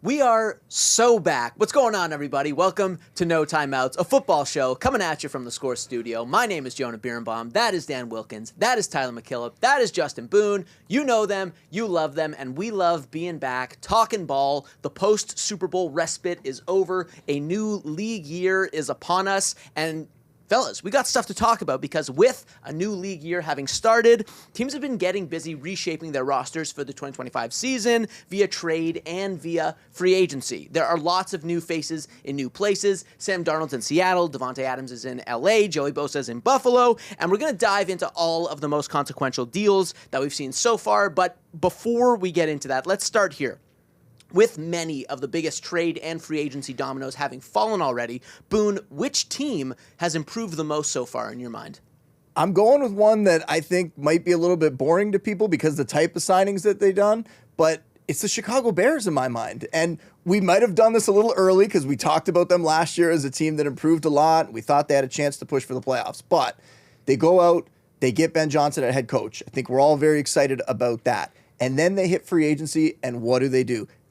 We are so back. What's going on, everybody? Welcome to No Timeouts, a football show coming at you from the Score Studio. My name is Jonah Birenbaum. That is Dan Wilkins. That is Tyler MacKillop. That is Justin Boone. You know them, you love them, and we love being back, talking ball. The post-Super Bowl respite is over. A new league year is upon us, and fellas, we got stuff to talk about because with a new league year having started, teams have been getting busy reshaping their rosters for the 2025 season via trade and via free agency. There are lots of new faces in new places. Sam Darnold's in Seattle, Devontae Adams is in LA, Joey Bosa's in Buffalo, and we're going to dive into all of the most consequential deals that we've seen so far. But before we get into that, let's start here. With many of the biggest trade and free agency dominoes having fallen already, Boone, which team has improved the most so far in your mind? I'm going with one that I think might be a little bit boring to people because the type of signings that they've done, but it's the Chicago Bears in my mind. And we might have done this a little early because we talked about them last year as a team that improved a lot. We thought they had a chance to push for the playoffs, but they go out, they get Ben Johnson at head coach. I think we're all very excited about that. And then they hit free agency, and what do?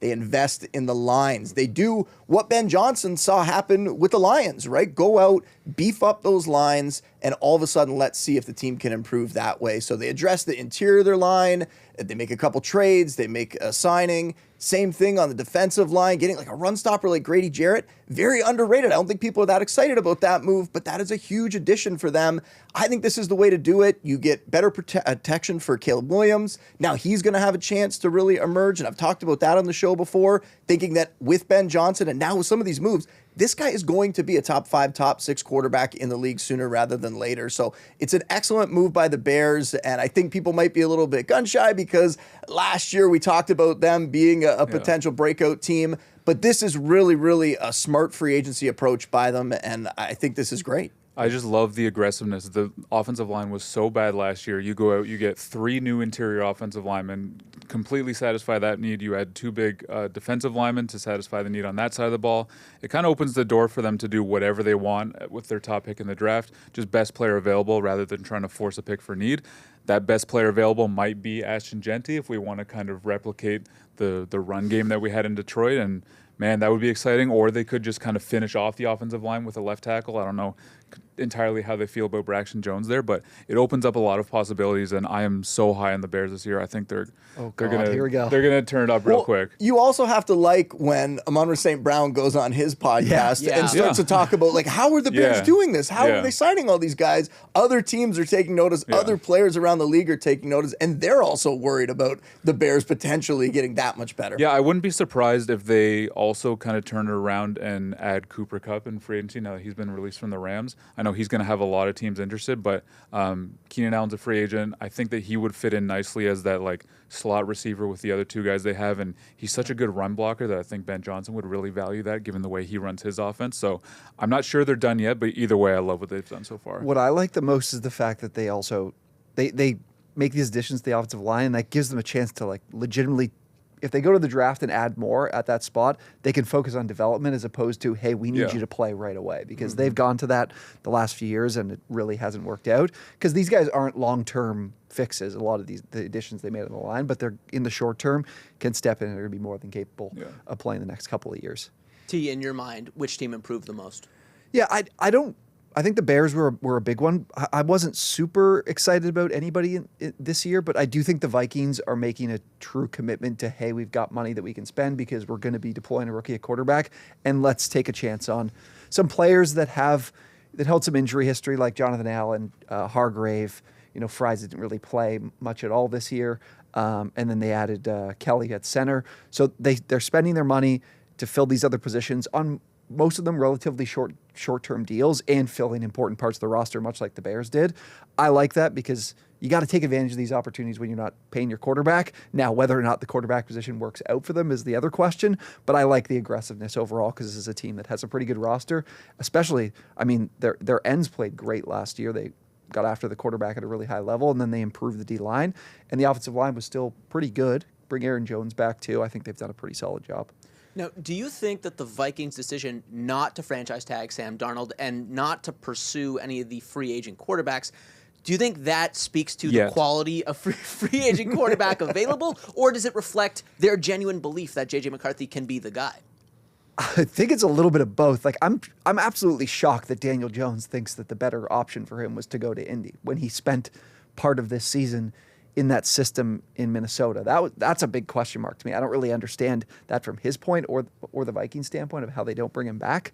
They invest in the lines. They do what Ben Johnson saw happen with the Lions, right? Go out, beef up those lines, and all of a sudden, let's see if the team can improve that way. So they address the interior of their line. They make a couple trades. They make a signing. Same thing on the defensive line, getting like a run stopper like Grady Jarrett. Very underrated. I don't think people are that excited about that move, but that is a huge addition for them. I think this is the way to do it. You get better protection for Caleb Williams. Now he's going to have a chance to really emerge, and I've talked about that on the show before, thinking that with Ben Johnson and now with some of these moves, this guy is going to be a top 5, top 6 quarterback in the league sooner rather than later. So it's an excellent move by the Bears, and I think people might be a little bit gun shy because last year we talked about them being a potential breakout team. But this is really, really a smart free agency approach by them, and I think this is great. I just love the aggressiveness. The offensive line was so bad last year. You go out, you get 3 new interior offensive linemen, completely satisfy that need. You add 2 big defensive linemen to satisfy the need on that side of the ball. It kind of opens the door for them to do whatever they want with their top pick in the draft, just best player available rather than trying to force a pick for need. That best player available might be Ashton Genty if we want to kind of replicate the run game that we had in Detroit. And man, that would be exciting. Or they could just kind of finish off the offensive line with a left tackle. I don't know entirely how they feel about Braxton Jones there, but it opens up a lot of possibilities, and I am so high on the Bears this year. I think they're gonna turn it up real quick. You also have to like when Amon-Ra St. Brown goes on his podcast and starts to talk about like how are the Bears doing this? How are they signing all these guys? Other teams are taking notice, other players around the league are taking notice, and they're also worried about the Bears potentially getting that much better. Yeah, I wouldn't be surprised if they also kind of turn it around and add Cooper Kupp in free agency now that he's been released from the Rams. I know he's going to have a lot of teams interested, but Keenan Allen's a free agent. I think that he would fit in nicely as that like slot receiver with the other 2 guys they have, and he's such a good run blocker that I think Ben Johnson would really value that given the way he runs his offense. So I'm not sure they're done yet, but either way, I love what they've done so far. What I like the most is the fact that they also they make these additions to the offensive line, and that gives them a chance to like legitimately, if they go to the draft and add more at that spot, they can focus on development as opposed to, hey, we need you to play right away, because they've gone to that the last few years and it really hasn't worked out because these guys aren't long-term fixes, a lot of the additions they made on the line, but they're in the short term can step in and are going to be more than capable of playing the next couple of years. T, in your mind, which team improved the most? Yeah, I think the Bears were a big one. I wasn't super excited about anybody this year, but I do think the Vikings are making a true commitment to, hey, we've got money that we can spend because we're going to be deploying a rookie at quarterback, and let's take a chance on some players that held some injury history, like Jonathan Allen, Hargrave. You know, Fries didn't really play much at all this year, and then they added Kelly at center. So they're spending their money to fill these other positions on most of them relatively short-term deals and filling important parts of the roster, much like the Bears did. I like that because you got to take advantage of these opportunities when you're not paying your quarterback. Now, whether or not the quarterback position works out for them is the other question, but I like the aggressiveness overall because this is a team that has a pretty good roster, especially, I mean, their ends played great last year. They got after the quarterback at a really high level, and then they improved the D-line, and the offensive line was still pretty good. Bring Aaron Jones back, too. I think they've done a pretty solid job. Now, do you think that the Vikings' decision not to franchise tag Sam Darnold and not to pursue any of the free agent quarterbacks, Do you think that speaks to the quality of free agent quarterback available, or does it reflect their genuine belief that J.J. McCarthy can be the guy? I think it's a little bit of both. Like I'm absolutely shocked that Daniel Jones thinks that the better option for him was to go to Indy when he spent part of this season in that system in Minnesota. That's a big question mark to me. I don't really understand that from his point or the Vikings standpoint of how they don't bring him back.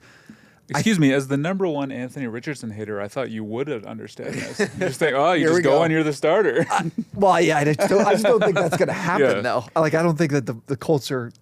Excuse me, as the number one Anthony Richardson hitter, I thought you would understand this. You just think, oh, you just go and you're the starter. Well, yeah, I just don't think that's going to happen, though. Like, I don't think that the Colts are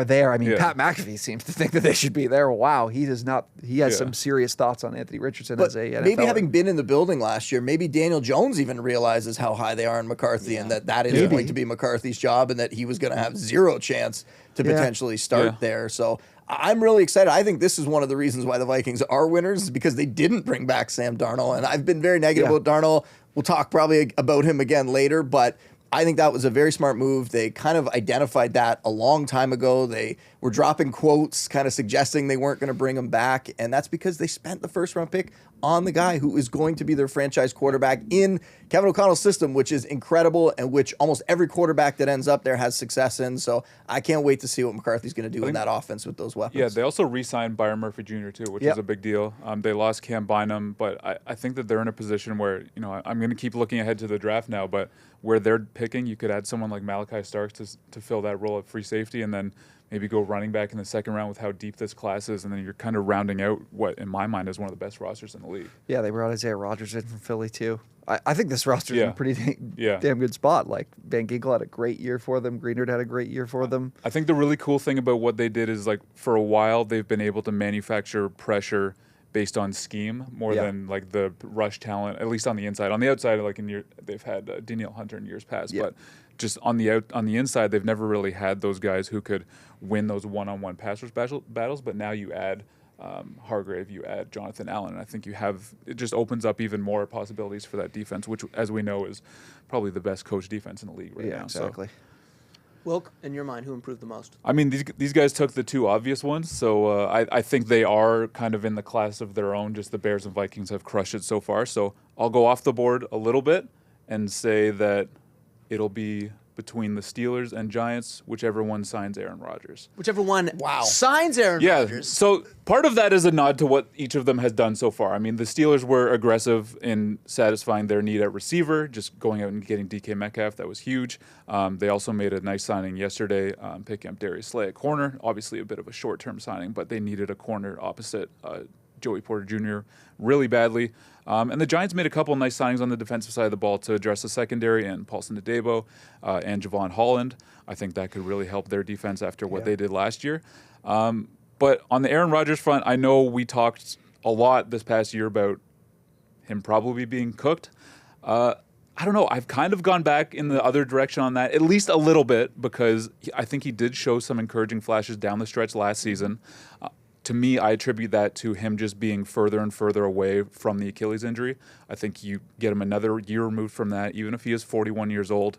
there. I mean, Pat McAfee seems to think that they should be there. Wow, he does not. He has some serious thoughts on Anthony Richardson as a NFL. Maybe having been in the building last year, maybe Daniel Jones even realizes how high they are in McCarthy and that is going to be McCarthy's job and that he was going to have zero chance to potentially start there. So I'm really excited. I think this is one of the reasons why the Vikings are winners is because they didn't bring back Sam Darnold. And I've been very negative about Darnold. We'll talk probably about him again later, but I think that was a very smart move. They kind of identified that a long time ago. They were dropping quotes, kind of suggesting they weren't going to bring him back. And that's because they spent the first-round pick on the guy who is going to be their franchise quarterback in Kevin O'Connell's system, which is incredible and which almost every quarterback that ends up there has success in. So I can't wait to see what McCarthy's going to do in that offense with those weapons. Yeah, they also re-signed Byron Murphy Jr. too, which is a big deal. They lost Cam Bynum, but I think that they're in a position where, I'm going to keep looking ahead to the draft now, but where they're picking, you could add someone like Malachi Starks to fill that role at free safety and then maybe go running back in the second round with how deep this class is, and then you're kind of rounding out what, in my mind, is one of the best rosters in the league. Yeah, they brought Isaiah Rodgers in from Philly, too. I think this roster's in a pretty damn good spot. Like, Van Ginkel had a great year for them. Greenard had a great year for them. I think the really cool thing about what they did is, like, for a while, they've been able to manufacture pressure based on scheme more than, like, the rush talent, at least on the inside. On the outside, like, they've had Danielle Hunter in years past, but just on the inside, they've never really had those guys who could win those one-on-one pass rush battles. But now you add Hargrave, you add Jonathan Allen, and I think it just opens up even more possibilities for that defense, which, as we know, is probably the best coached defense in the league right now. Exactly. So. Wilk, in your mind, who improved the most? I mean, these guys took the two obvious ones, so I think they are kind of in the class of their own. Just the Bears and Vikings have crushed it so far. So I'll go off the board a little bit and say that it'll be between the Steelers and Giants, whichever one signs Aaron Rodgers. Whichever one signs Aaron Rodgers. So part of that is a nod to what each of them has done so far. I mean, the Steelers were aggressive in satisfying their need at receiver, just going out and getting DK Metcalf. That was huge. They also made a nice signing yesterday, picking up Darius Slay at corner. Obviously a bit of a short-term signing, but they needed a corner opposite Joey Porter Jr. really badly. And the Giants made a couple of nice signings on the defensive side of the ball to address the secondary, and Paulson Adebo and Javon Holland. I think that could really help their defense after what they did last year. But on the Aaron Rodgers front, I know we talked a lot this past year about him probably being cooked. I don't know. I've kind of gone back in the other direction on that, at least a little bit, because I think he did show some encouraging flashes down the stretch last season. To me, I attribute that to him just being further and further away from the Achilles injury. I think you get him another year removed from that, even if he is 41 years old.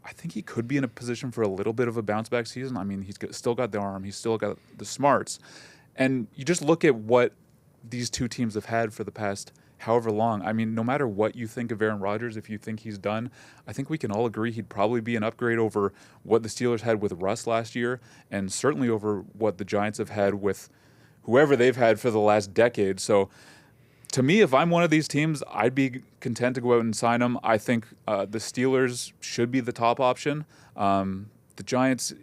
I think he could be in a position for a little bit of a bounce-back season. I mean, still got the arm. He's still got the smarts. And you just look at what these two teams have had for the past however long. I mean, no matter what you think of Aaron Rodgers, if you think he's done, I think we can all agree he'd probably be an upgrade over what the Steelers had with Russ last year, and certainly over what the Giants have had with whoever they've had for the last decade. So to me, if I'm one of these teams, I'd be content to go out and sign him. I think the Steelers should be the top option. The Giants,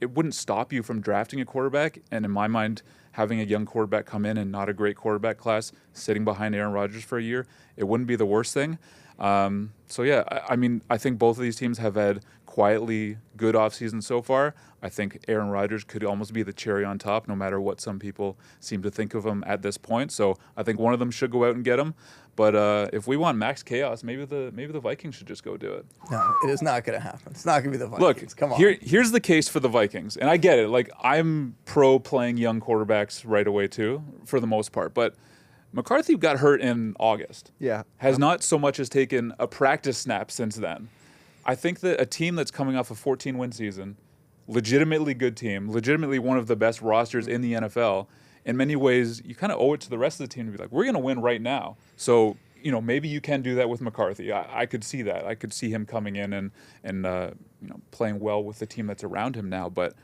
it wouldn't stop you from drafting a quarterback. And in my mind, having a young quarterback come in and not a great quarterback class, sitting behind Aaron Rodgers for a year, it wouldn't be the worst thing. So yeah, I mean, I think both of these teams have had quietly good offseasons so far. I think Aaron Rodgers could almost be the cherry on top, no matter what some people seem to think of him at this point. So I think one of them should go out and get him. But if we want max chaos, maybe the Vikings should just go do it. No, it is not going to happen. It's not going to be the Vikings. Look, come on. Here's the case for the Vikings, and I get it. Like, I'm pro playing young quarterbacks right away too, for the most part. But McCarthy got hurt in August. Yeah, has not so much as taken a practice snap since then. I think that a team that's coming off a 14-win season, legitimately good team, legitimately one of the best rosters in the NFL, in many ways, you kind of owe it to the rest of the team to be like, we're going to win right now. So maybe you can do that with McCarthy. I could see that. I could see him coming in and playing well with the team that's around him now. But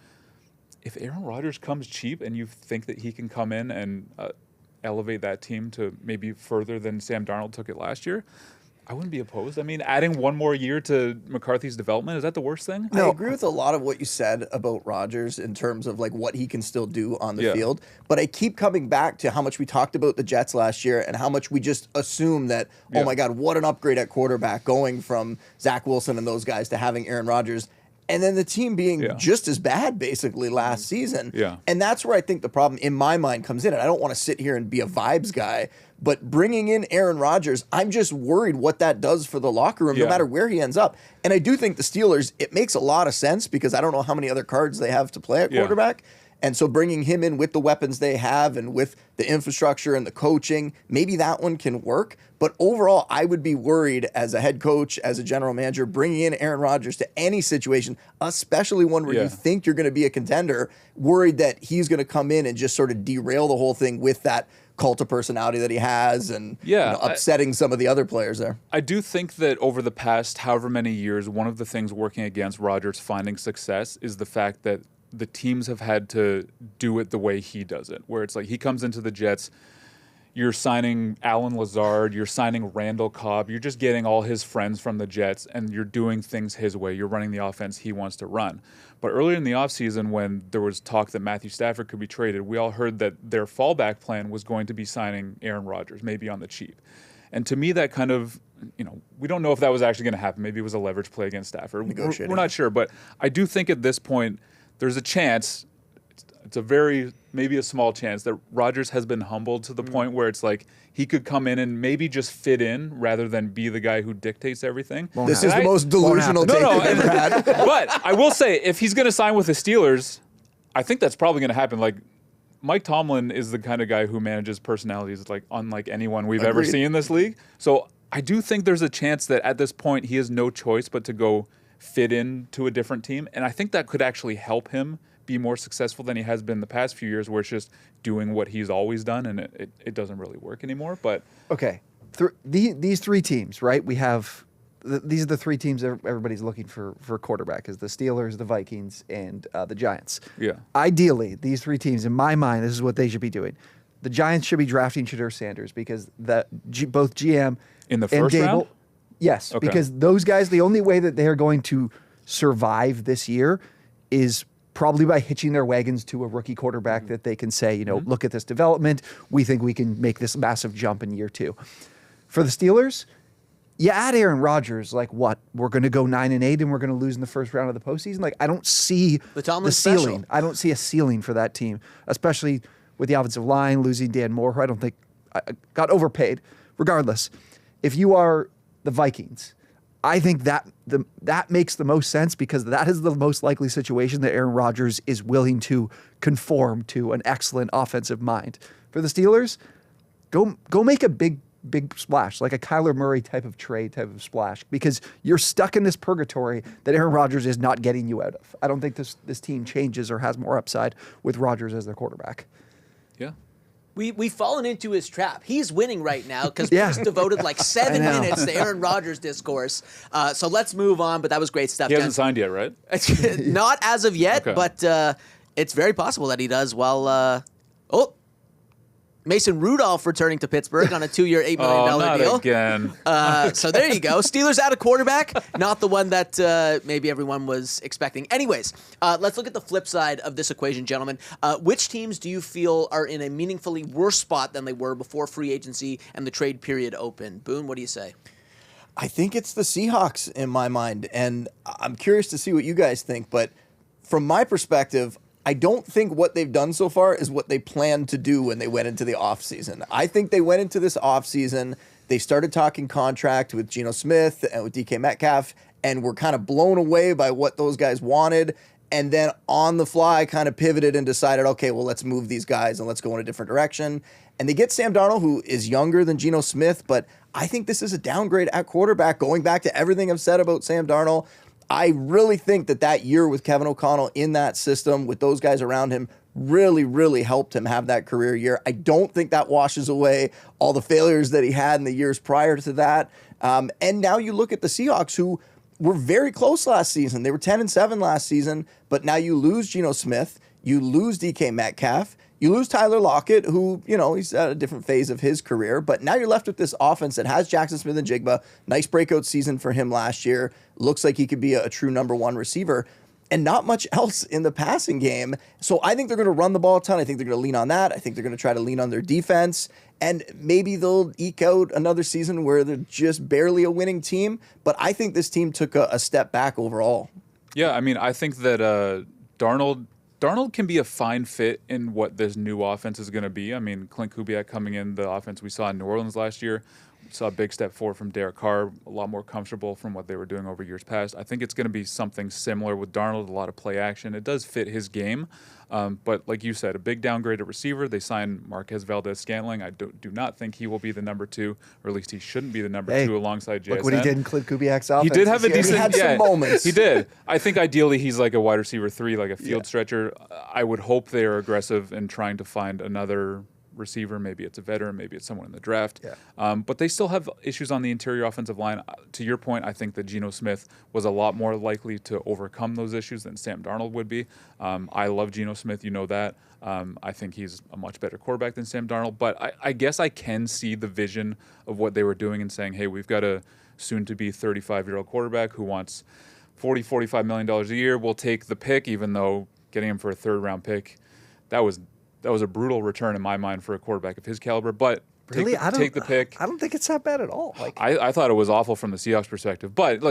if Aaron Rodgers comes cheap and you think that he can come in and elevate that team to maybe further than Sam Darnold took it last year, I wouldn't be opposed. I mean, adding one more year to McCarthy's development, is that the worst thing? I agree with a lot of what you said about Rodgers in terms of like what he can still do on the field. But I keep coming back to how much we talked about the Jets last year and how much we just assume that, oh my God, what an upgrade at quarterback going from Zach Wilson and those guys to having Aaron Rodgers. And then the team being just as bad basically last season. Yeah. And that's where I think the problem in my mind comes in. And I don't want to sit here and be a vibes guy, but bringing in Aaron Rodgers, I'm just worried what that does for the locker room, no matter where he ends up. And I do think the Steelers, it makes a lot of sense because I don't know how many other cards they have to play at quarterback. And so bringing him in with the weapons they have and with the infrastructure and the coaching, maybe that one can work. But overall, I would be worried as a head coach, as a general manager, bringing in Aaron Rodgers to any situation, especially one where you think you're going to be a contender, worried that he's going to come in and just sort of derail the whole thing with that cult of personality that he has and upsetting some of the other players there. I do think that over the past however many years, one of the things working against Rodgers finding success is the fact that the teams have had to do it the way he does it, where it's like he comes into the Jets, you're signing Alan Lazard, you're signing Randall Cobb, you're just getting all his friends from the Jets, and you're doing things his way. You're running the offense he wants to run. But earlier in the offseason, when there was talk that Matthew Stafford could be traded, we all heard that their fallback plan was going to be signing Aaron Rodgers, maybe on the cheap. And to me, that kind of, we don't know if that was actually going to happen. Maybe it was a leverage play against Stafford. We're not sure. But I do think at this point, there's a chance, it's a very, maybe a small chance, that Rodgers has been humbled to the point where it's like he could come in and maybe just fit in rather than be the guy who dictates everything. This is the most delusional take I've ever had. But I will say, if he's going to sign with the Steelers, I think that's probably going to happen. Like, Mike Tomlin is the kind of guy who manages personalities like unlike anyone we've ever seen in this league. So I do think there's a chance that at this point he has no choice but to go fit into a different team. And I think that could actually help him be more successful than he has been the past few years, where it's just doing what he's always done, and it doesn't really work anymore. But okay, these three teams, right? We have these are the three teams that everybody's looking for quarterback: is the Steelers, the Vikings, and the Giants. Yeah. Ideally, these three teams, in my mind, this is what they should be doing. The Giants should be drafting Shedeur Sanders because both GM in the first round. Yes, because those guys, the only way that they are going to survive this year is probably by hitching their wagons to a rookie quarterback that they can say, look at this development. We think we can make this massive jump in year 2. For the Steelers, you add Aaron Rodgers, like what? We're going to go 9-8 and we're going to lose in the first round of the postseason? Like, I don't see the ceiling. Special. I don't see a ceiling for that team, especially with the offensive line, losing Dan Moore, who I don't think got overpaid. Regardless, if you are the Vikings, I think that makes the most sense because that is the most likely situation that Aaron Rodgers is willing to conform to an excellent offensive mind. For the Steelers, go make a big splash, like a Kyler Murray type of trade, type of splash, because you're stuck in this purgatory that Aaron Rodgers is not getting you out of. I don't think this team changes or has more upside with Rodgers as their quarterback. Yeah. We've fallen into his trap. He's winning right now because we just devoted like 7 minutes to Aaron Rodgers discourse. So let's move on, but that was great stuff. He hasn't signed yet, right? Not as of yet, but it's very possible that he does while... Mason Rudolph returning to Pittsburgh on a 2-year, $8 million deal. Again. So there you go. Steelers out of quarterback, not the one that maybe everyone was expecting. Anyways, let's look at the flip side of this equation, gentlemen. Which teams do you feel are in a meaningfully worse spot than they were before free agency and the trade period opened? Boone, what do you say? I think it's the Seahawks in my mind, and I'm curious to see what you guys think, but from my perspective, I don't think what they've done so far is what they planned to do when they went into the offseason. I think they went into this offseason, they started talking contract with Geno Smith and with DK Metcalf, and were kind of blown away by what those guys wanted, and then on the fly kind of pivoted and decided, okay, well, let's move these guys and let's go in a different direction. And they get Sam Darnold, who is younger than Geno Smith, but I think this is a downgrade at quarterback, going back to everything I've said about Sam Darnold. I really think that year with Kevin O'Connell in that system, with those guys around him, really, really helped him have that career year. I don't think that washes away all the failures that he had in the years prior to that. And now you look at the Seahawks, who were very close last season. They were 10-7 last season, but now you lose Geno Smith, you lose DK Metcalf, you lose Tyler Lockett, who, he's at a different phase of his career, but now you're left with this offense that has Jackson Smith and Jigba. Nice breakout season for him last year. Looks like he could be a true number one receiver. And not much else in the passing game. So I think they're going to run the ball a ton. I think they're going to lean on that. I think they're going to try to lean on their defense. And maybe they'll eke out another season where they're just barely a winning team. But I think this team took a step back overall. Yeah, I mean, I think that Darnold can be a fine fit in what this new offense is going to be. I mean, Clint Kubiak coming in the offense we saw in New Orleans last year. We saw a big step forward from Derek Carr, a lot more comfortable from what they were doing over years past. I think it's going to be something similar with Darnold, a lot of play action. It does fit his game, but like you said, a big downgrade at receiver. They signed Marquez Valdez-Scantling. I do not think he will be the number 2, or at least he shouldn't be the number 2 alongside JSN. Look what he did in Clint Kubiak's offense. He did have a decent... He had some moments. He did. I think ideally he's like a wide receiver 3, like a field stretcher. I would hope they are aggressive in trying to find another receiver. Maybe it's a veteran, maybe it's someone in the draft. But they still have issues on the interior offensive line. To your point, I think that Geno Smith was a lot more likely to overcome those issues than Sam Darnold would be. I love Geno Smith, you know that. I think he's a much better quarterback than Sam Darnold. But I guess I can see the vision of what they were doing and saying, hey, we've got a soon-to-be 35-year-old quarterback who wants $45 million a year. We'll take the pick, even though getting him for a third-round pick, that was a brutal return in my mind for a quarterback of his caliber. But really, take the pick. I don't think it's that bad at all. I thought it was awful from the Seahawks perspective. But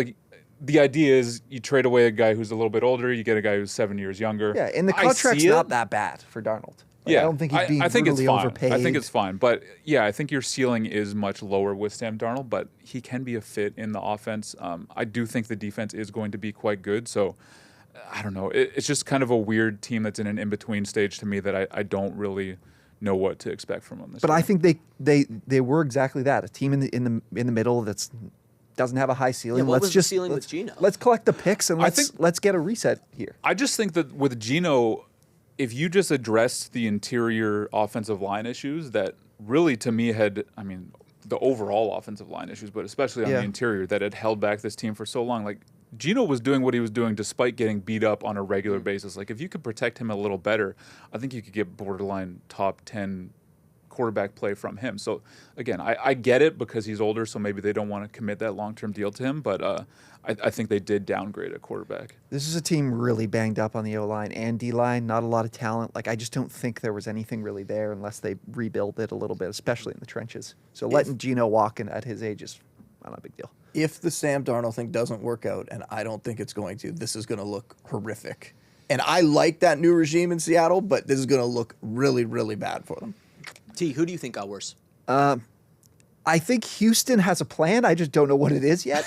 the idea is you trade away a guy who's a little bit older, you get a guy who's 7 years younger. Yeah, and the contract's not that bad for Darnold. I don't think he's being brutally overpaid. I think it's fine. But yeah, I think your ceiling is much lower with Sam Darnold, but he can be a fit in the offense. I do think the defense is going to be quite good. So I don't know. It's just kind of a weird team that's in an in-between stage to me that I don't really know what to expect from them this year. I think they were exactly that, a team in the middle that's doesn't have a high ceiling. What was the ceiling with Geno? Let's collect the picks and let's get a reset here. I just think that with Geno, if you just addressed the interior offensive line issues that really to me the overall offensive line issues, but especially on the interior that had held back this team for so long, like Geno was doing what he was doing despite getting beat up on a regular basis. Like if you could protect him a little better, I think you could get borderline top 10 quarterback play from him. So again, I get it because he's older, so maybe they don't want to commit that long-term deal to him, but I think they did downgrade a quarterback. This is a team really banged up on the O-line and D-line, not a lot of talent. I just don't think there was anything really there unless they rebuild it a little bit, especially in the trenches. So letting Geno walk in at his age is not a big deal. If the Sam Darnold thing doesn't work out, and I don't think it's going to, this is going to look horrific. And I like that new regime in Seattle, but this is going to look really, really bad for them. T, who do you think got worse? I think Houston has a plan. I just don't know what it is yet.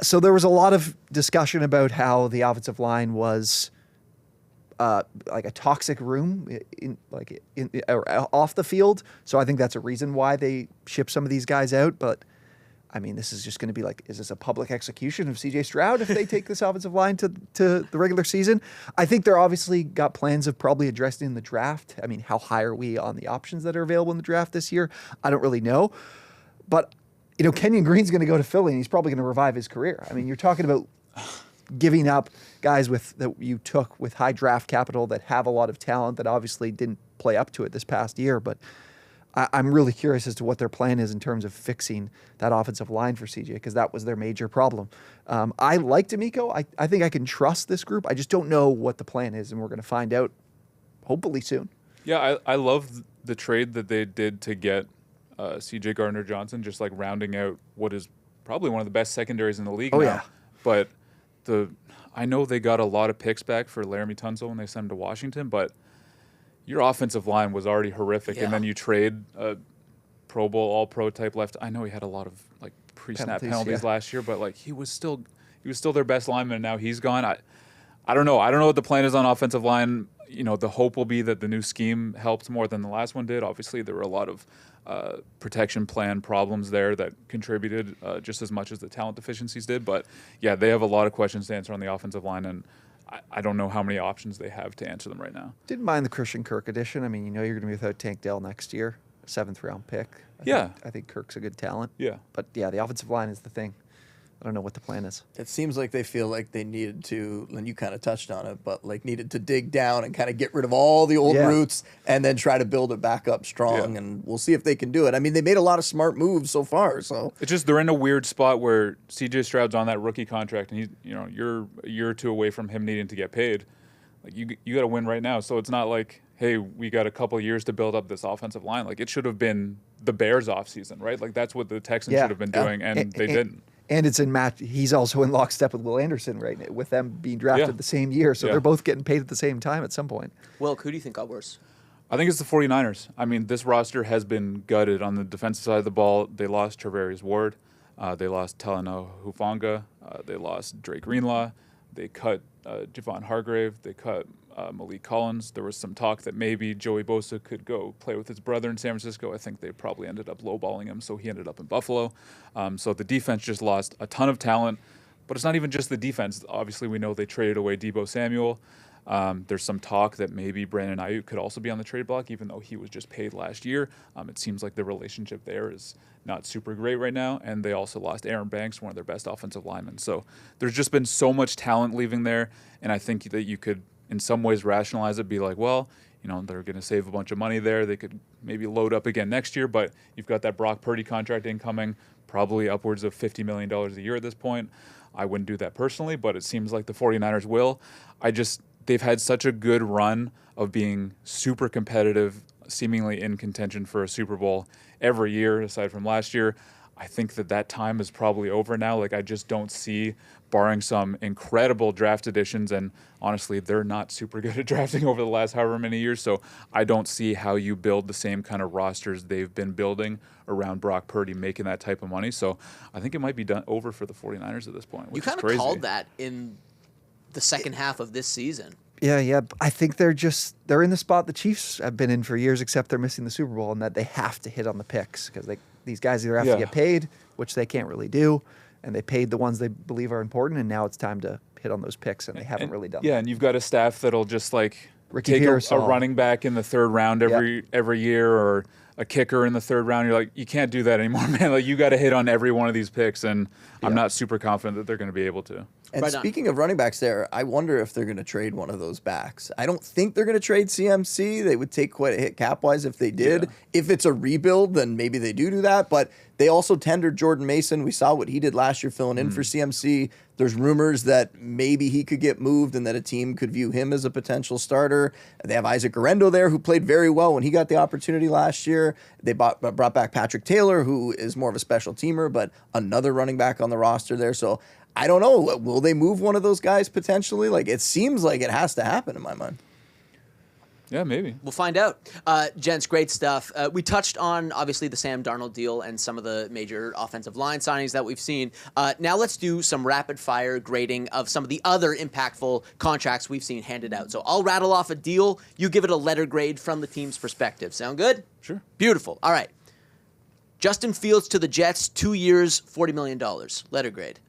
So there was a lot of discussion about how the offensive line was like a toxic room or off the field. So I think that's a reason why they ship some of these guys out. But I mean, this is just going to be is this a public execution of C.J. Stroud if they take this offensive line to the regular season? I think they're obviously got plans of probably addressing in the draft. I mean, how high are we on the options that are available in the draft this year? I don't really know. But, Kenyon Green's going to go to Philly, and he's probably going to revive his career. I mean, you're talking about giving up guys that you took with high draft capital that have a lot of talent that obviously didn't play up to it this past year, but I'm really curious as to what their plan is in terms of fixing that offensive line for CJ, because that was their major problem. I like D'Amico. I think I can trust this group. I just don't know what the plan is, and we're going to find out hopefully soon. Yeah, I love the trade that they did to get CJ Gardner-Johnson, just rounding out what is probably one of the best secondaries in the league now. Yeah. But I know they got a lot of picks back for Laramie Tunsil when they sent him to Washington, but your offensive line was already horrific, and then you trade a Pro Bowl, All-Pro type left. I know he had a lot of pre-snap penalties last year, but he was still their best lineman, and now he's gone. I don't know. I don't know what the plan is on offensive line. The hope will be that the new scheme helped more than the last one did. Obviously, there were a lot of protection plan problems there that contributed just as much as the talent deficiencies did. But yeah, they have a lot of questions to answer on the offensive line, and I don't know how many options they have to answer them right now. Didn't mind the Christian Kirk addition. I mean, you're going to be without Tank Dell next year, a 7th-round pick. I think Kirk's a good talent. Yeah. But yeah, the offensive line is the thing. I don't know what the plan is. It seems like they feel like they needed to, and you kind of touched on it, but like needed to dig down and kind of get rid of all the old roots and then try to build it back up strong. And we'll see if they can do it. I mean, they made a lot of smart moves so far. So it's just they're in a weird spot where CJ Stroud's on that rookie contract, and you're a year or two away from him needing to get paid. Like you got to win right now. So it's not like, hey, we got a couple of years to build up this offensive line. Like it should have been the Bears offseason, right? Like that's what the Texans should have been doing, and they didn't. And it's in match. He's also in lockstep with Will Anderson right now, with them being drafted the same year. So they're both getting paid at the same time at some point. Wilk, who do you think got worse? I think it's the 49ers. I mean, this roster has been gutted on the defensive side of the ball. They lost Travarius Ward. They lost Talanoa Hufanga. They lost Drake Greenlaw. They cut Javon Hargrave. They cut Malik Collins. There was some talk that maybe Joey Bosa could go play with his brother in San Francisco. I think they probably ended up lowballing him, so he ended up in Buffalo. So the defense just lost a ton of talent, but it's not even just the defense. Obviously, we know they traded away Deebo Samuel. There's some talk that maybe Brandon Ayuk could also be on the trade block, even though he was just paid last year. It seems like the relationship there is not super great right now, and they also lost Aaron Banks, one of their best offensive linemen. So there's just been so much talent leaving there, and I think that you could, in some ways, rationalize it, be like, well, they're going to save a bunch of money there. They could maybe load up again next year, but you've got that Brock Purdy contract incoming, probably upwards of $50 million a year at this point. I wouldn't do that personally, but it seems like the 49ers will. They've had such a good run of being super competitive, seemingly in contention for a Super Bowl every year, aside from last year. I think that time is probably over now. Like, I just don't see, barring some incredible draft additions, and honestly, they're not super good at drafting over the last however many years, so I don't see how you build the same kind of rosters they've been building around Brock Purdy making that type of money. So I think it might be over for the 49ers at this point, which is crazy. You kind of called that in the second half of this season. Yeah. I think they're in the spot the Chiefs have been in for years, except they're missing the Super Bowl, and that they have to hit on the picks because these guys either have to get paid, which they can't really do, and they paid the ones they believe are important, and now it's time to hit on those picks, and they haven't really done that. Yeah, and you've got a staff that'll just Ricky take Pierce, a running back in the third round every year, or a kicker in the third round. You're like, you can't do that anymore, man. Like, you got to hit on every one of these picks, and I'm not super confident that they're going to be able to. And speaking of running backs there, I wonder if they're going to trade one of those backs. I don't think they're going to trade CMC. They would take quite a hit cap-wise if they did. Yeah. If it's a rebuild, then maybe they do that. But they also tendered Jordan Mason. We saw what he did last year filling in for CMC. There's rumors that maybe he could get moved and that a team could view him as a potential starter. They have Isaac Guerrero there, who played very well when he got the opportunity last year. They brought back Patrick Taylor, who is more of a special teamer, but another running back on the roster there. So I don't know. Will they move one of those guys potentially? Like, it seems like it has to happen in my mind. Yeah, maybe. We'll find out. Gents, great stuff. We touched on, obviously, the Sam Darnold deal and some of the major offensive line signings that we've seen. Now let's do some rapid-fire grading of some of the other impactful contracts we've seen handed out. So I'll rattle off a deal. You give it a letter grade from the team's perspective. Sound good? Sure. Beautiful. All right. Justin Fields to the Jets, 2 years, $40 million. Letter grade.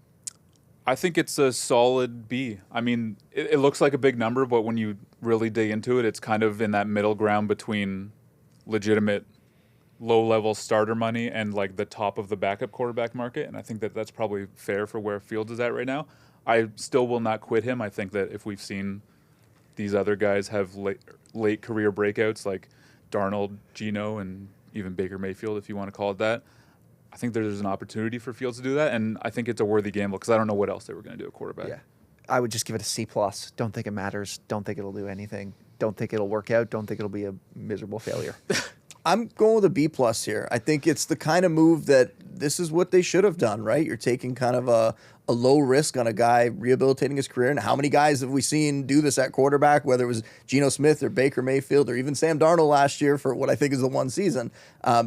I think it's a solid B. I mean, it looks like a big number, but when you really dig into it, it's kind of in that middle ground between legitimate low-level starter money and like the top of the backup quarterback market, and I think that's probably fair for where Fields is at right now. I still will not quit him. I think that if we've seen these other guys have late career breakouts like Darnold, Geno, and even Baker Mayfield, if you want to call it that, I think there's an opportunity for Fields to do that, and I think it's a worthy gamble because I don't know what else they were going to do at quarterback. Yeah, I would just give it a C+. Don't think it matters. Don't think it'll do anything. Don't think it'll work out. Don't think it'll be a miserable failure. I'm going with a B+ here. I think it's the kind of move that this is what they should have done, right? You're taking kind of a low risk on a guy rehabilitating his career. And how many guys have we seen do this at quarterback, whether it was Geno Smith or Baker Mayfield or even Sam Darnold last year for what I think is the one season?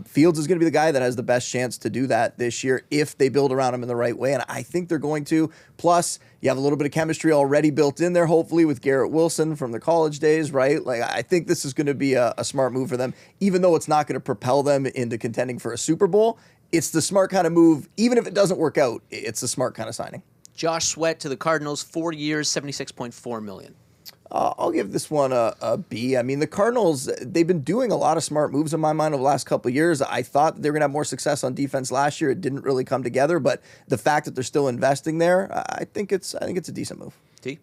Fields is going to be the guy that has the best chance to do that this year if they build around him in the right way. And I think they're going to. Plus, you have a little bit of chemistry already built in there, hopefully, with Garrett Wilson from the college days, right? Like, I think this is going to be a smart move for them, even though it's not going to propel them into contending for a Super Bowl. It's the smart kind of move. Even if it doesn't work out, it's the smart kind of signing. Josh Sweat to the Cardinals, 4 years, $76.4 million. I'll give this one a B. I mean, the Cardinals, they've been doing a lot of smart moves in my mind over the last couple of years. I thought they were going to have more success on defense last year. It didn't really come together, but the fact that they're still investing there, I think it's a decent move. T?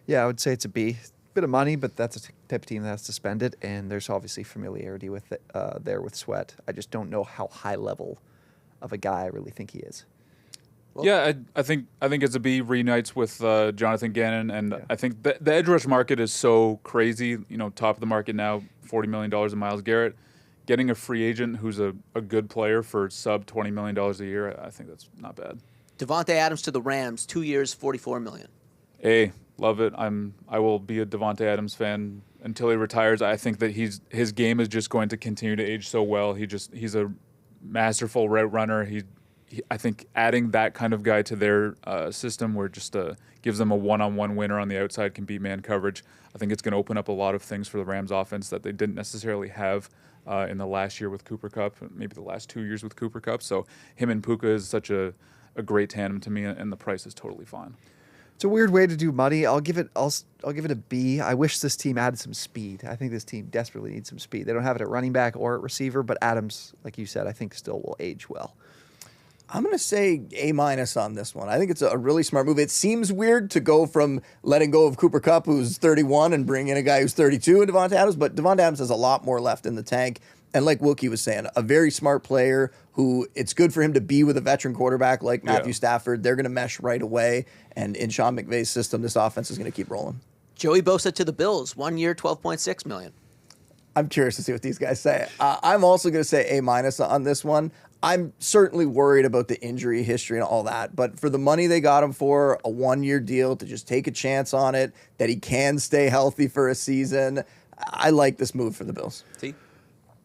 Yeah, I would say it's a B. Bit of money, but that's a type of team that has to spend it, and there's obviously familiarity with it, there with Sweat. I just don't know how high level of a guy I really think he is. Well, yeah, I think it's a B. Reunites with Jonathan Gannon, and I think the edge rush market is so crazy. You know, top of the market now, $40 million in Myles Garrett. Getting a free agent who's a good player for sub $20 million a year, I think that's not bad. Devontae Adams to the Rams, 2 years, $44 million. A, love it. I will be a Devontae Adams fan until he retires. I think that his game is just going to continue to age so well. He's a masterful route runner. I think adding that kind of guy to their system where just gives them a one-on-one winner on the outside can beat man coverage. I think it's going to open up a lot of things for the Rams offense that they didn't necessarily have in the last year with Cooper Kupp, maybe the last 2 years with Cooper Kupp. So him and Puka is such a great tandem to me, and the price is totally fine. It's a weird way to do money. I'll give it a B. I wish this team added some speed. I think this team desperately needs some speed. They don't have it at running back or at receiver, but Adams, like you said, I think still will age well. I'm going to say A- on this one. I think it's a really smart move. It seems weird to go from letting go of Cooper Kupp, who's 31, and bring in a guy who's 32 in Devontae Adams, but Devontae Adams has a lot more left in the tank. And like Wilkie was saying, a very smart player who it's good for him to be with a veteran quarterback like Matthew Stafford. They're going to mesh right away. And in Sean McVay's system, this offense is going to keep rolling. Joey Bosa to the Bills, 1 year, $12.6 million. I'm curious to see what these guys say. I'm also going to say A- on this one. I'm certainly worried about the injury history and all that, but for the money they got him for, a 1-year deal, to just take a chance on it, that he can stay healthy for a season, I like this move for the Bills. T?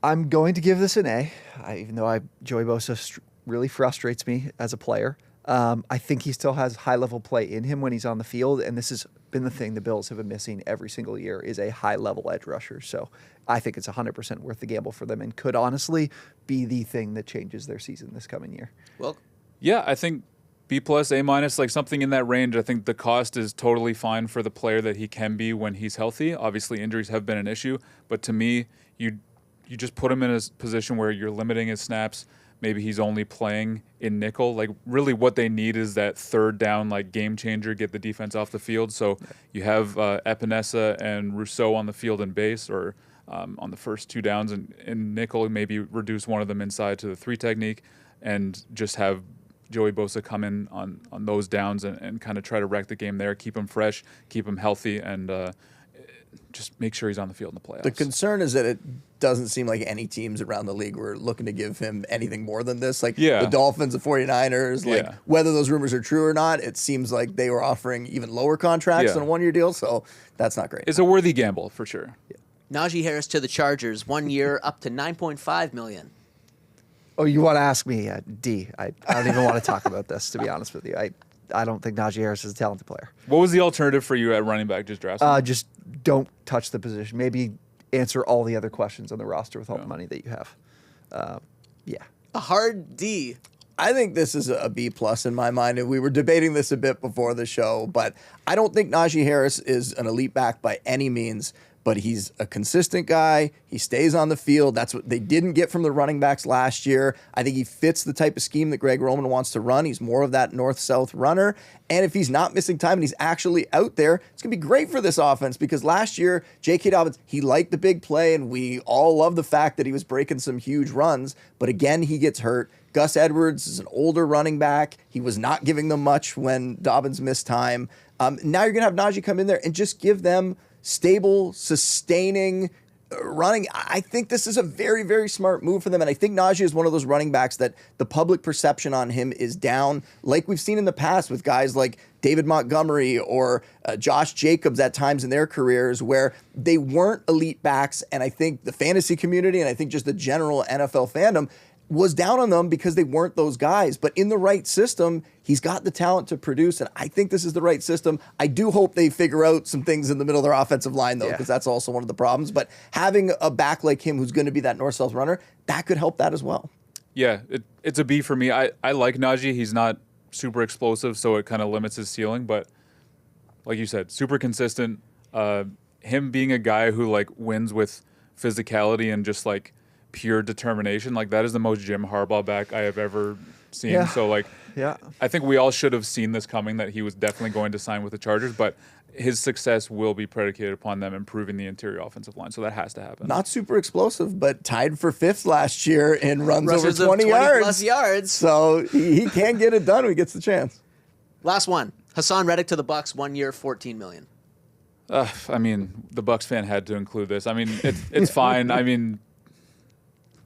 I'm going to give this an A, even though Joey Bosa really frustrates me as a player. I think he still has high-level play in him when he's on the field, and this has been the thing the Bills have been missing every single year is a high-level edge rusher. So I think it's 100% worth the gamble for them and could honestly be the thing that changes their season this coming year. Well, Yeah, I think B+, A-, like something in that range. I think the cost is totally fine for the player that he can be when he's healthy. Obviously, injuries have been an issue, but to me, you just put him in a position where you're limiting his snaps. Maybe he's only playing in nickel. Like, really what they need is that third down, like, game changer, get the defense off the field. So you have Epinesa and Rousseau on the field in base, or on the first 2 downs in nickel, maybe reduce one of them inside to the 3 technique, and just have Joey Bosa come in on those downs and kind of try to wreck the game there, keep him fresh, keep him healthy, and just make sure he's on the field in the playoffs. The concern is that it doesn't seem like any teams around the league were looking to give him anything more than this. Like the Dolphins, the 49ers, like whether those rumors are true or not, it seems like they were offering even lower contracts than a 1-year deal. So that's not great. It's a worthy gamble for sure. Yeah. Najee Harris to the Chargers, 1 year, up to $9.5 million. Oh, you want to ask me? D. I don't even want to talk about this, to be honest with you. I don't think Najee Harris is a talented player. What was the alternative for you at running back? Just draft someone? Just don't touch the position. Maybe answer all the other questions on the roster with all the money that you have. A hard D. I think this is a B+ in my mind, and we were debating this a bit before the show, but I don't think Najee Harris is an elite back by any means, but he's a consistent guy. He stays on the field. That's what they didn't get from the running backs last year. I think he fits the type of scheme that Greg Roman wants to run. He's more of that north-south runner, and if he's not missing time and he's actually out there, it's going to be great for this offense, because last year, J.K. Dobbins, he liked the big play, and we all love the fact that he was breaking some huge runs, but again, he gets hurt. Gus Edwards is an older running back. He was not giving them much when Dobbins missed time. Now you're going to have Najee come in there and just give them stable, sustaining running. I think this is a very, very smart move for them. And I think Najee is one of those running backs that the public perception on him is down, like we've seen in the past with guys like David Montgomery or Josh Jacobs at times in their careers, where they weren't elite backs. And I think the fantasy community, and I think just the general NFL fandom, was down on them because they weren't those guys. But in the right system, he's got the talent to produce, and I think this is the right system. I do hope they figure out some things in the middle of their offensive line, though, because that's also one of the problems. But having a back like him who's going to be that north-south runner, that could help that as well. Yeah, it's a B for me. I like Najee. He's not super explosive, so it kind of limits his ceiling. But like you said, super consistent. Him being a guy who like wins with physicality and just like pure determination, like that is the most Jim Harbaugh back I have ever seen. Yeah. So like, Yeah. I think we all should have seen this coming, that he was definitely going to sign with the Chargers, but his success will be predicated upon them improving the interior offensive line. So that has to happen. Not super explosive, but tied for 5th last year in runs over Rushes of 20 yards. plus yards. So he can get it done when he gets the chance. Last one. Hassan Reddick to the Bucks, 1 year, $14 million. I mean, the Bucks fan had to include this. I mean, it's fine. I mean,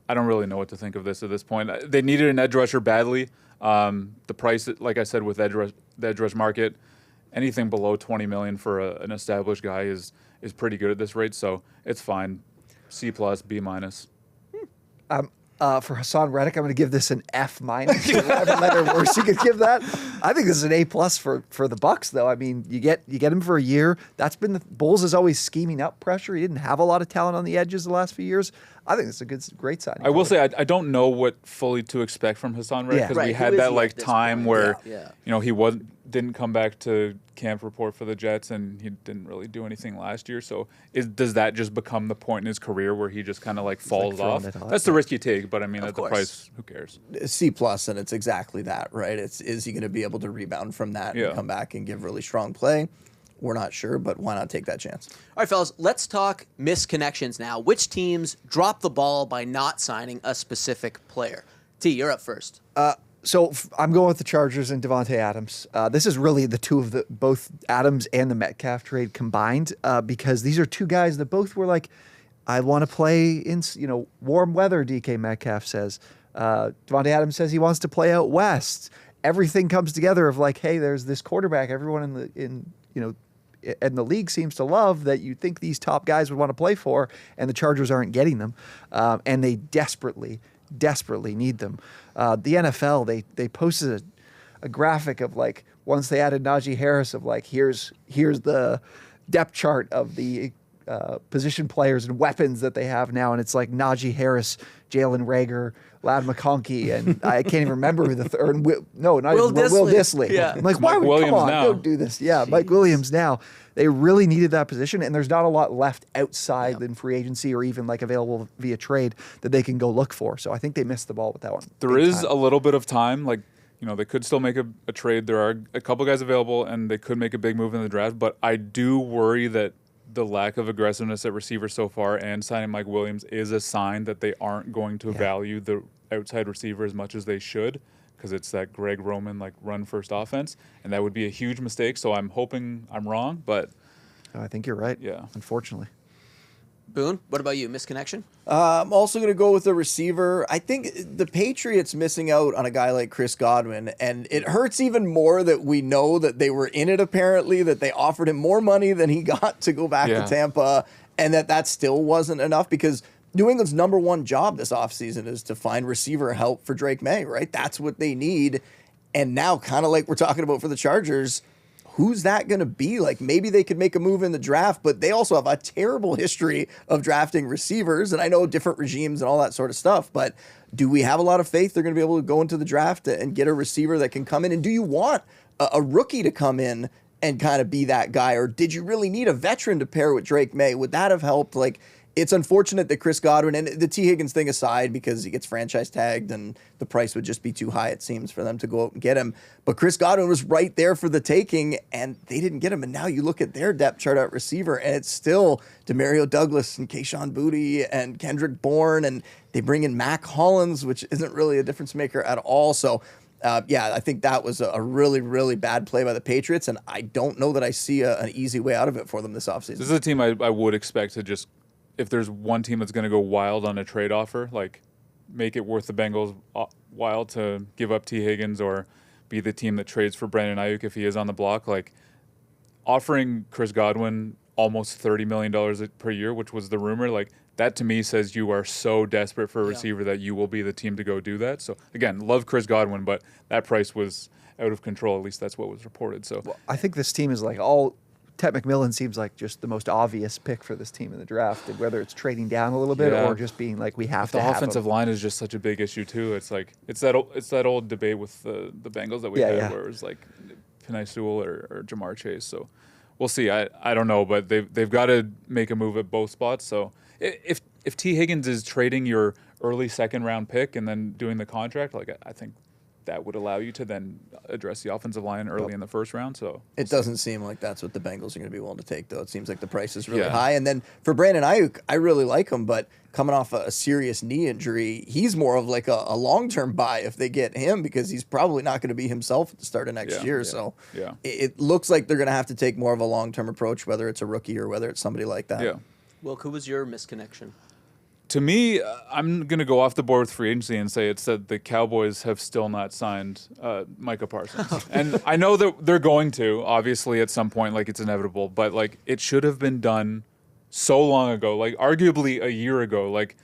I don't really know what to think of this at this point. They needed an edge rusher badly. The price, like I said, with the edge rush market, anything below $20 million for an established guy is pretty good at this rate. So it's fine. C+, B-. For Hassan Reddick, I'm going to give this an F-. Whatever letter worse you could give that. I think this is an A+ for the Bucks, though. I mean, you get him for a year. That's been the Bulls is always scheming up pressure. He didn't have a lot of talent on the edges the last few years. I think it's a great signing. I will say I don't know what fully to expect from Hassan Reddick, Yeah. because Right, we who had is that he like at this time point? where Yeah. he didn't come back to camp report for the Jets, and he didn't really do anything last year. So does that just become the point in his career where he just kind of like falls throwing off? it off, That's the risk you take, but I mean, at the course. price, who cares? C+, and it's exactly that, right? Is he going to be able to rebound from that Yeah. and come back and give really strong play? We're not sure, but why not take that chance? All right, fellas, let's talk misconnections now. Which teams dropped the ball by not signing a specific player? T, you're up first. So I'm going with the Chargers and Devontae Adams. This is really the two of both Adams and the Metcalf trade combined, because these are two guys that both were like, I want to play in warm weather. DK Metcalf says. Devontae Adams says he wants to play out west. Everything comes together of like, hey, there's this quarterback. Everyone in the league seems to love that you think these top guys would want to play for, and the Chargers aren't getting them, and they desperately need them. The NFL, they posted a graphic of like, once they added Najee Harris, of like, here's the depth chart of the position players and weapons that they have now, and it's like Najee Harris, Jalen Reagor, Ladd McConkey, and I can't even remember who the third. Will Disley. Yeah. I'm like, why Mike would Williams come on, now. don't do this? Yeah, Mike Williams now. They really needed that position, and there's not a lot left outside in free agency or even like available via trade that they can go look for. So I think they missed the ball with that one. There is a little bit of time. Like, they could still make a trade. There are a couple guys available, and they could make a big move in the draft. But I do worry that the lack of aggressiveness at receiver so far and signing Mike Williams is a sign that they aren't going to value the outside receiver as much as they should, because it's that Greg Roman like run first offense, and that would be a huge mistake. So I'm hoping I'm wrong, but I think you're right. Yeah. Unfortunately. Boone, what about you? Misconnection? I'm also going to go with a receiver. I think the Patriots missing out on a guy like Chris Godwin, and it hurts even more that we know that they were in it apparently, that they offered him more money than he got to go back to Tampa, and that still wasn't enough, because New England's number one job this offseason is to find receiver help for Drake May, right? That's what they need. And now, kind of like we're talking about for the Chargers, who's that going to be? Like, maybe they could make a move in the draft, but they also have a terrible history of drafting receivers. And I know different regimes and all that sort of stuff, but do we have a lot of faith they're going to be able to go into the draft and get a receiver that can come in? And do you want a rookie to come in and kind of be that guy? Or did you really need a veteran to pair with Drake May? Would that have helped? Like, it's unfortunate that Chris Godwin, and the T. Higgins thing aside, because he gets franchise tagged and the price would just be too high, it seems, for them to go out and get him. But Chris Godwin was right there for the taking, and they didn't get him. And now you look at their depth chart at receiver, and it's still Demario Douglas and Keyshawn Boutte and Kendrick Bourne, and they bring in Mac Hollins, which isn't really a difference maker at all. So, I think that was a really, really bad play by the Patriots, and I don't know that I see an easy way out of it for them this offseason. This is a team I would expect to just, if there's one team that's going to go wild on a trade offer, like make it worth the Bengals' while to give up T. Higgins, or be the team that trades for Brandon Ayuk if he is on the block, like offering Chris Godwin almost $30 million per year, which was the rumor, like that to me says you are so desperate for a receiver that you will be the team to go do that. So again, love Chris Godwin, but that price was out of control. At least that's what was reported. So I think this team is like all Ted McMillan seems like just the most obvious pick for this team in the draft, and whether it's trading down a little bit or just being like, we have to have the offensive him. line is just such a big issue too. It's like it's that old debate with the Bengals that we had where it was like Penei Sewell or Jamar Chase. So we'll see. I don't know, but they've got to make a move at both spots. So if T. Higgins is trading your early second round pick and then doing the contract, like I think that would allow you to then address the offensive line early in the first round. So it doesn't seem like that's what the Bengals are going to be willing to take, though. It seems like the price is really high. And then for Brandon Ayuk, I really like him, but coming off a serious knee injury, he's more of like a long-term buy if they get him, because he's probably not going to be himself at the start of next year. So it looks like they're going to have to take more of a long-term approach, whether it's a rookie or whether it's somebody like that. Yeah. Wilk, who was your misconnection? To me, I'm going to go off the board with free agency and say it's that the Cowboys have still not signed Micah Parsons. And I know that they're going to, obviously, at some point, like it's inevitable, but like it should have been done so long ago, like arguably a year ago. Like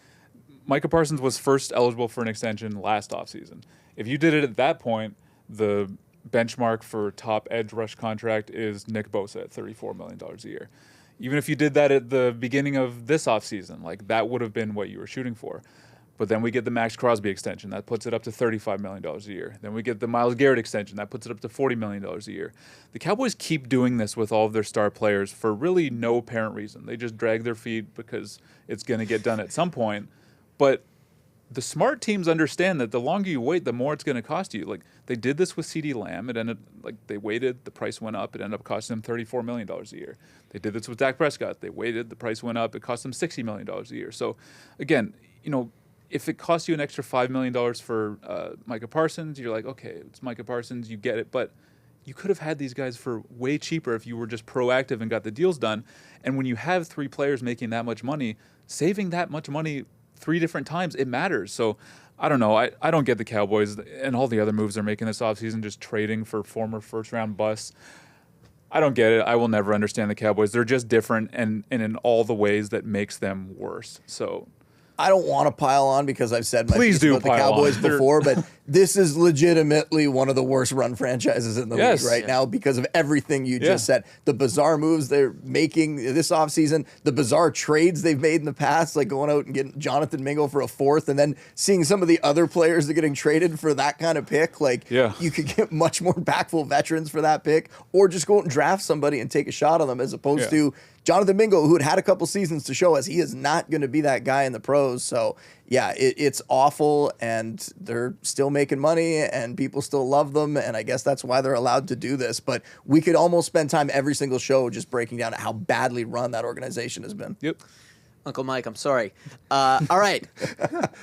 Micah Parsons was first eligible for an extension last offseason. If you did it at that point, the benchmark for top edge rush contract is Nick Bosa at $34 million a year. Even if you did that at the beginning of this offseason, like that would have been what you were shooting for. But then we get the Max Crosby extension. That puts it up to $35 million a year. Then we get the Myles Garrett extension. That puts it up to $40 million a year. The Cowboys keep doing this with all of their star players for really no apparent reason. They just drag their feet because it's going to get done at some point. But the smart teams understand that the longer you wait, the more it's going to cost you. Like they did this with CeeDee Lamb. It ended like they waited, the price went up. It ended up costing them $34 million a year. They did this with Dak Prescott. They waited, the price went up. It cost them $60 million a year. So again, if it costs you an extra $5 million for Micah Parsons, you're like, okay, it's Micah Parsons, you get it. But you could have had these guys for way cheaper if you were just proactive and got the deals done. And when you have three players making that much money, saving that much money 3 different times, it matters. So I don't know. I don't get the Cowboys and all the other moves they're making this offseason, just trading for former first-round busts. I don't get it. I will never understand the Cowboys. They're just different and in all the ways that makes them worse. So I don't want to pile on because I've said my Please piece do about the pile Cowboys on. before, but this is legitimately one of the worst run franchises in the Yes. league right now because of everything you just said. The bizarre moves they're making this offseason, the bizarre trades they've made in the past, like going out and getting Jonathan Mingo for a fourth, and then seeing some of the other players that are getting traded for that kind of pick. Like, you could get much more impactful veterans for that pick, or just go out and draft somebody and take a shot on them, as opposed to Jonathan Mingo, who had a couple seasons to show us he is not going to be that guy in the pros. So, yeah, it's awful, and they're still making money, and people still love them, and I guess that's why they're allowed to do this. But we could almost spend time every single show just breaking down how badly run that organization has been. Yep. Uncle Mike, I'm sorry. All right.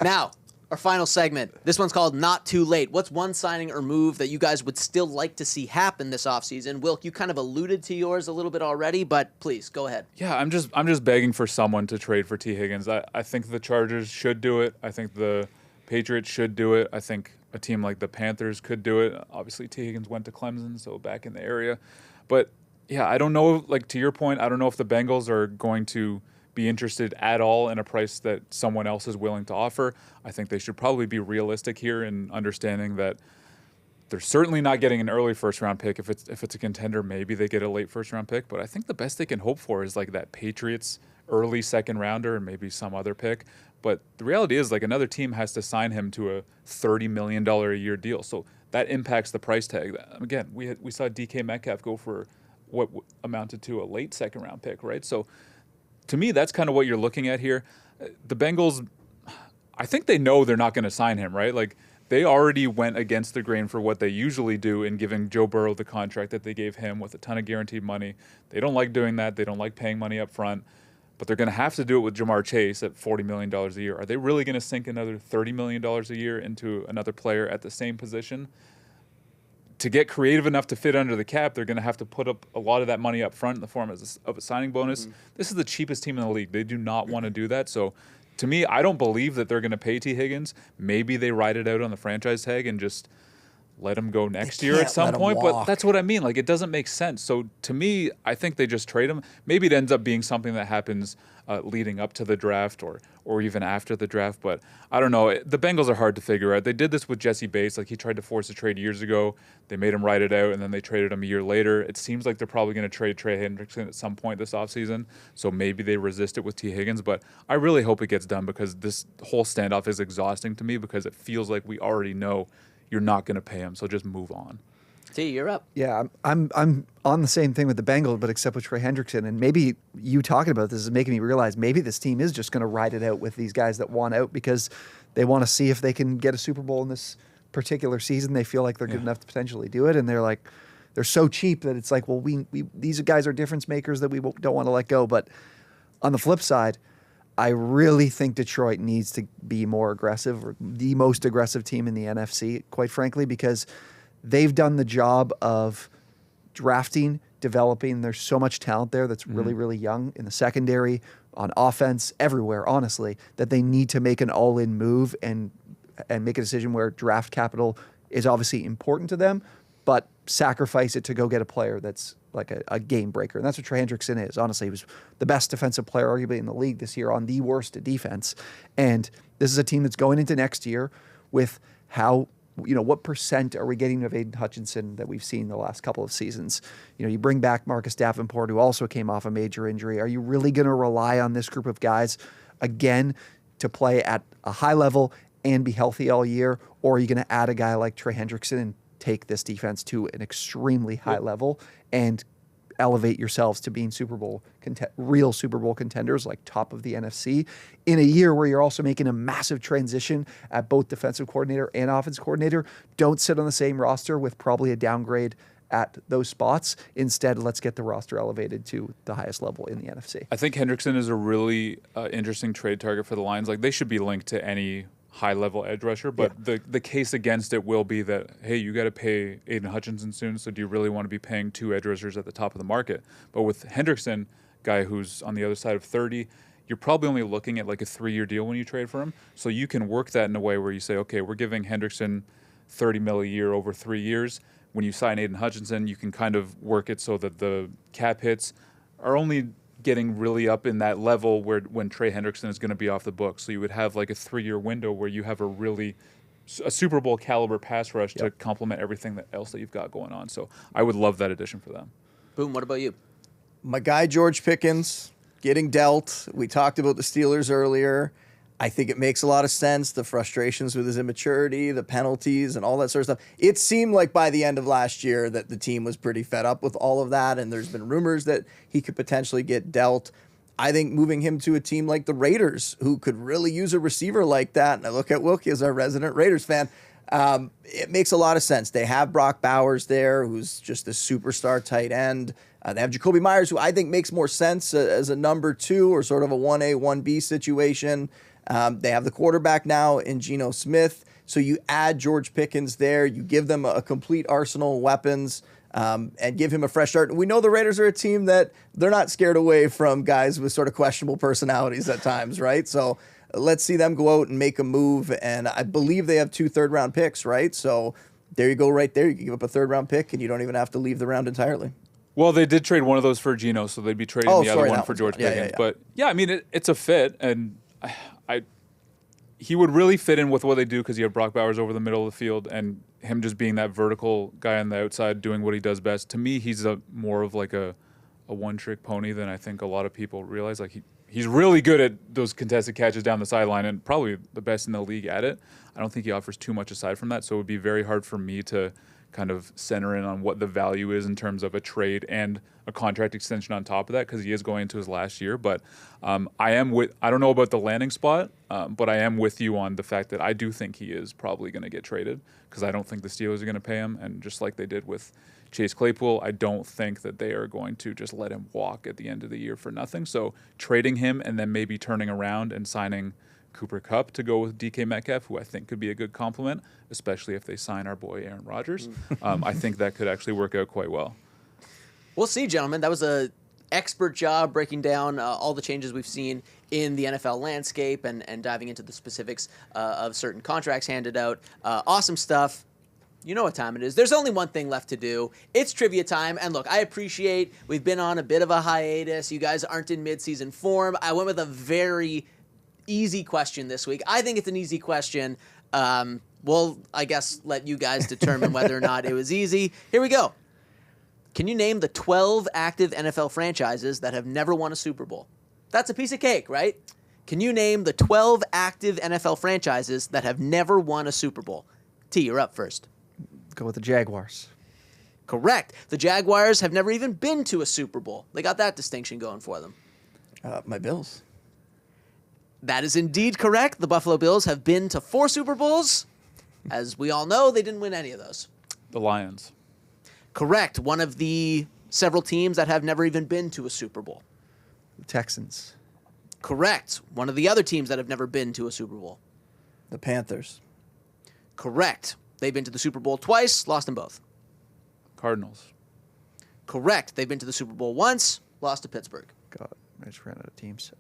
Now, our final segment. This one's called Not Too Late. What's one signing or move that you guys would still like to see happen this offseason? Wilk, you kind of alluded to yours a little bit already, but please, go ahead. Yeah, I'm just begging for someone to trade for T. Higgins. I think the Chargers should do it. I think the Patriots should do it. I think a team like the Panthers could do it. Obviously, T. Higgins went to Clemson, so back in the area. But, yeah, I don't know, like to your point, I don't know if the Bengals are going to be interested at all in a price that someone else is willing to offer. I think they should probably be realistic here in understanding that they're certainly not getting an early first-round pick. If it's a contender, maybe they get a late first-round pick. But I think the best they can hope for is like that Patriots early second-rounder and maybe some other pick. But the reality is, like, another team has to sign him to a $30 million a year deal. So that impacts the price tag. Again, we saw DK Metcalf go for what amounted to a late second-round pick, right? So to me, that's kind of what you're looking at here. The Bengals, I think they know they're not going to sign him, right? Like, they already went against the grain for what they usually do in giving Joe Burrow the contract that they gave him with a ton of guaranteed money. They don't like doing that. They don't like paying money up front. But they're going to have to do it with Jamar Chase at $40 million a year. Are they really going to sink another $30 million a year into another player at the same position? To get creative enough to fit under the cap, they're going to have to put up a lot of that money up front in the form of a signing bonus. Mm-hmm. This is the cheapest team in the league. They do not want to do that. So, to me, I don't believe that they're going to pay T. Higgins. Maybe they ride it out on the franchise tag and just let him go next year can't at some let him point. But walk. that's what I mean. Like, it doesn't make sense. So to me, I think they just trade him. Maybe it ends up being something that happens leading up to the draft or even after the draft. But I don't know. The Bengals are hard to figure out. They did this with Jesse Bates. Like, he tried to force a trade years ago. They made him write it out, and then they traded him a year later. It seems like they're probably going to trade Trey Hendrickson at some point this offseason. So maybe they resist it with T. Higgins. But I really hope it gets done, because this whole standoff is exhausting to me, because it feels like we already know you're not going to pay him. So just move on. T, you're up. Yeah, I'm on the same thing with the Bengals, but except with Trey Hendrickson. And maybe you talking about this is making me realize maybe this team is just going to ride it out with these guys that want out, because they want to see if they can get a Super Bowl in this particular season. They feel like they're good enough to potentially do it, and they're so cheap that it's like, well, we these guys are difference makers that we don't want to let go. But on the flip side, I really think Detroit needs to be more aggressive, or the most aggressive team in the NFC, quite frankly, because they've done the job of drafting, developing. There's so much talent there that's really, really young in the secondary, on offense, everywhere, honestly, that they need to make an all-in move and make a decision where draft capital is obviously important to them, but sacrifice it to go get a player that's like a game breaker. And that's what Trey Hendrickson is. Honestly, he was the best defensive player arguably in the league this year on the worst defense. And this is a team that's going into next year with what percent are we getting of Aiden Hutchinson that we've seen the last couple of seasons? You bring back Marcus Davenport, who also came off a major injury. Are you really going to rely on this group of guys again to play at a high level and be healthy all year? Or are you going to add a guy like Trey Hendrickson and take this defense to an extremely high level and elevate yourselves to being real Super Bowl contenders, like top of the NFC, in a year where you're also making a massive transition at both defensive coordinator and offensive coordinator? Don't sit on the same roster with probably a downgrade at those spots. Instead, let's get the roster elevated to the highest level in the NFC. I think Hendrickson is a really interesting trade target for the Lions. Like, they should be linked to any high-level edge rusher, but the case against it will be that, hey, you got to pay Aiden Hutchinson soon, so do you really want to be paying two edge rushers at the top of the market? But with Hendrickson, guy who's on the other side of 30, you're probably only looking at like a 3-year deal when you trade for him, so you can work that in a way where you say, okay, we're giving Hendrickson $30 million a year over 3 years. When you sign Aiden Hutchinson, you can kind of work it so that the cap hits are only getting really up in that level where when Trey Hendrickson is going to be off the book. So you would have like a 3-year window where you have a Super Bowl caliber pass rush to complement everything else that you've got going on. So I would love that addition for them. Boone, what about you? My guy, George Pickens, getting dealt. We talked about the Steelers earlier. I think it makes a lot of sense. The frustrations with his immaturity, the penalties, and all that sort of stuff. It seemed like by the end of last year that the team was pretty fed up with all of that, and there's been rumors that he could potentially get dealt. I think moving him to a team like the Raiders, who could really use a receiver like that, and I look at Wilkins, our resident Raiders fan, it makes a lot of sense. They have Brock Bowers there, who's just a superstar tight end. They have Jacoby Myers, who I think makes more sense as a number 2 or sort of a 1A, 1B situation. They have the quarterback now in Geno Smith. So you add George Pickens there. You give them a complete arsenal of weapons and give him a fresh start. And we know the Raiders are a team that they're not scared away from guys with sort of questionable personalities at times, right? So let's see them go out and make a move. And I believe they have 2 third-round picks, right? So there you go right there. You can give up a third-round pick, and you don't even have to leave the round entirely. Well, they did trade one of those for Geno, so they'd be trading the other one for George Pickens. But, yeah, I mean, it's a fit, and he would really fit in with what they do because you have Brock Bowers over the middle of the field and him just being that vertical guy on the outside doing what he does best. To me, he's more of like a one-trick pony than I think a lot of people realize. Like he's really good at those contested catches down the sideline and probably the best in the league at it. I don't think he offers too much aside from that, so it would be very hard for me to kind of center in on what the value is in terms of a trade and a contract extension on top of that because he is going into his last year. But I don't know about the landing spot, but I am with you on the fact that I do think he is probably going to get traded because I don't think the Steelers are going to pay him. And just like they did with Chase Claypool, I don't think that they are going to just let him walk at the end of the year for nothing. So trading him and then maybe turning around and signing Cooper Kupp to go with DK Metcalf, who I think could be a good compliment, especially if they sign our boy Aaron Rodgers. I think that could actually work out quite well. We'll see, gentlemen. That was an expert job breaking down all the changes we've seen in the NFL landscape and diving into the specifics of certain contracts handed out. Awesome stuff. You know what time it is. There's only one thing left to do. It's trivia time. And look, I appreciate we've been on a bit of a hiatus. You guys aren't in mid-season form. I went with a very easy question this week. I think it's an easy question. We'll, I guess, let you guys determine whether or not it was easy. Here we go. Can you name the 12 active NFL franchises that have never won a Super Bowl? That's a piece of cake, right? Can you name the 12 active NFL franchises that have never won a Super Bowl? T, you're up first. Go with the Jaguars. Correct. The Jaguars have never even been to a Super Bowl. They got that distinction going for them. My Bills. That is indeed correct. The Buffalo Bills have been to 4 Super Bowls. As we all know, they didn't win any of those. The Lions. Correct. One of the several teams that have never even been to a Super Bowl. The Texans. Correct. One of the other teams that have never been to a Super Bowl. The Panthers. Correct. They've been to the Super Bowl twice, lost them both. Cardinals. Correct. They've been to the Super Bowl once, lost to Pittsburgh. God, I just ran out of teams.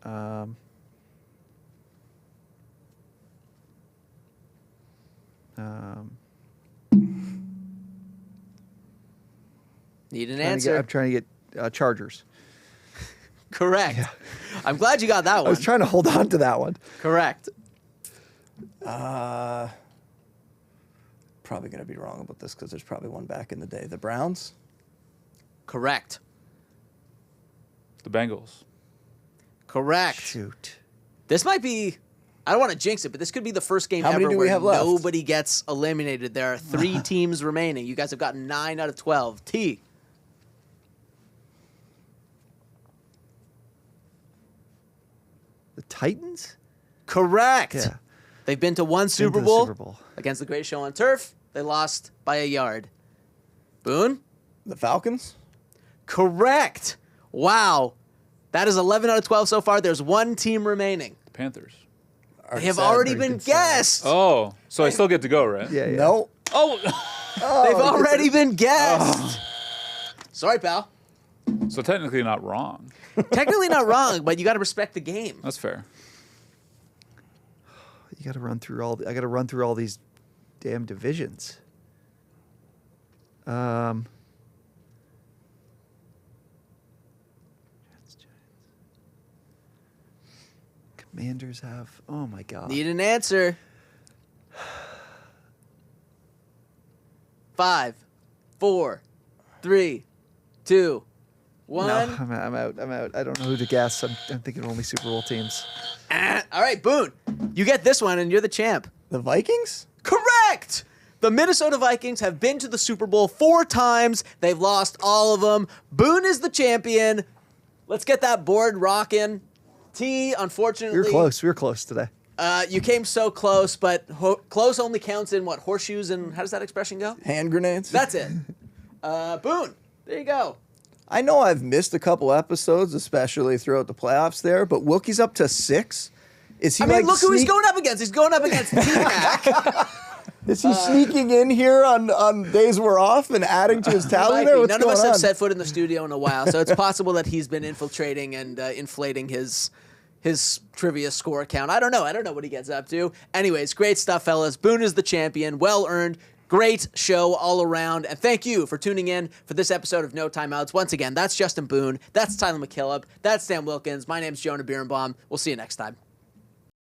Need an answer. I'm trying to get Chargers. Correct. Yeah. I'm glad you got that one. I was trying to hold on to that one. Correct. Probably going to be wrong about this because there's probably one back in the day. The Browns? Correct. The Bengals. Correct. Shoot. This might be, I don't want to jinx it, but this could be the first game How many ever do we where have left? nobody gets eliminated. There are 3 teams remaining. You guys have gotten 9 out of 12. T. The Titans? Correct. Yeah. They've been to one Super the Bowl, Super Bowl. against the Great Show on Turf. They lost by a yard. Boone? The Falcons? Correct. Wow. That is 11 out of 12 so far. There's one team remaining. The Panthers. They have already Very been good start. guessed. Oh, so I still get to go, right? Yeah, yeah. No. Oh, They've already been guessed. Sorry, pal. so technically not wrong. Technically not wrong, but you got to respect the game. That's fair. You got to run through all. I got to run through all these damn divisions. Jets, Giants. Commanders have. Oh my God. Need an answer. 5, 4, 3, 2, 1. No, I'm out. I don't know who to guess. I'm thinking only Super Bowl teams. All right, Boone. You get this one, and you're the champ. The Vikings? Correct! The Minnesota Vikings have been to the Super Bowl 4 times. They've lost all of them. Boone is the champion. Let's get that board rocking. T, unfortunately. We were close. We were close today. You came so close, but close only counts in what? Horseshoes and how does that expression go? Hand grenades? That's it. Boone, there you go. I know I've missed a couple episodes, especially throughout the playoffs there, but Wilkie's up to 6. Is he I mean, like look who he's going up against. He's going up against T-Mac. Is he sneaking in here on days we're off and adding to his tally there? What's None of going us have on? set foot in the studio in a while, so it's possible that he's been infiltrating and inflating his trivia score count. I don't know what he gets up to. Anyways, great stuff, fellas. Boone is the champion. Well earned. Great show all around. And thank you for tuning in for this episode of No Timeouts. Once again, that's Justin Boone. That's Tyler MacKillop. That's Dan Wilkins. My name's Jonah Birenbaum. We'll see you next time.